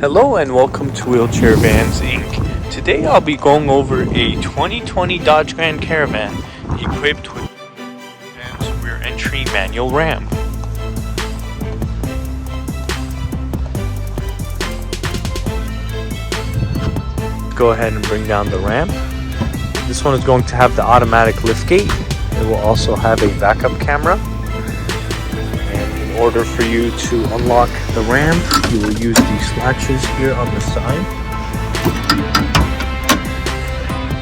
Hello and welcome to Wheelchair Vans Inc. Today I'll be going over a 2020 Dodge Grand Caravan equipped with Van's rear entry manual ramp. Go ahead and bring down the ramp. This one is going to have the automatic lift gate. It will also have a backup camera. In order for you to unlock the ramp, you will use these latches here on the side.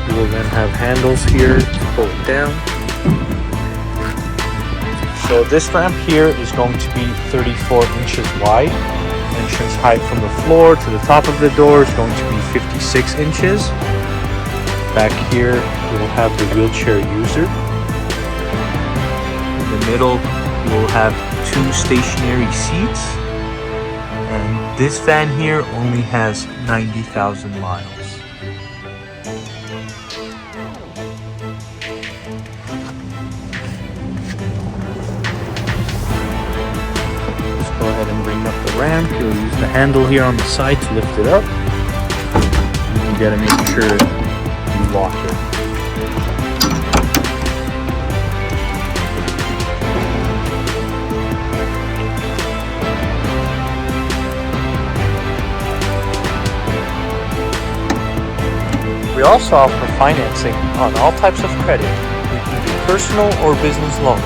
You will then have handles here to pull it down. So this ramp here is going to be 34 inches wide. Entrance height from the floor to the top of the door is going to be 56 inches. Back here we will have the wheelchair user. In the middle you will have 2 stationary seats, and this van here only has 90,000 miles. Let's go ahead and bring up the ramp. You'll use the handle here on the side to lift it up. You gotta make sure you lock it. We also offer financing on all types of credit. We can do personal or business loans.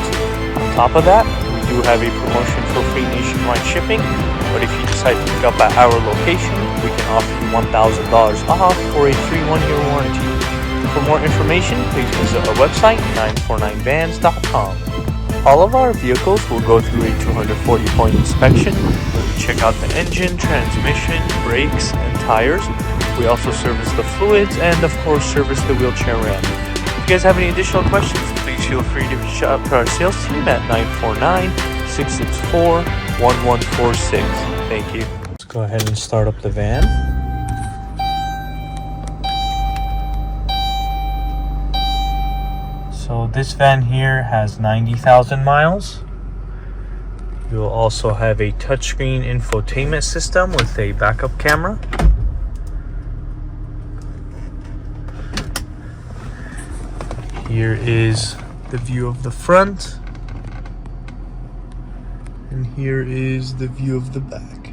On top of that, we do have a promotion for free nationwide shipping, but if you decide to pick up at our location, we can offer you $1,000 off or a free 1-year warranty. For more information, please visit our website, 949vans.com. All of our vehicles will go through a 240-point inspection, where we check out the engine, transmission, brakes, and tires. We also service the fluids and of course service the wheelchair ramp. If you guys have any additional questions, please feel free to reach out to our sales team at 949-664-1146. Thank you. Let's go ahead and start up the van. So this van here has 90,000 miles. You will also have a touchscreen infotainment system with a backup camera. Here is the view of the front, and here is the view of the back.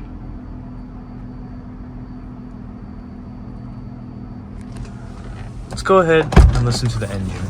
Let's go ahead and listen to the engine.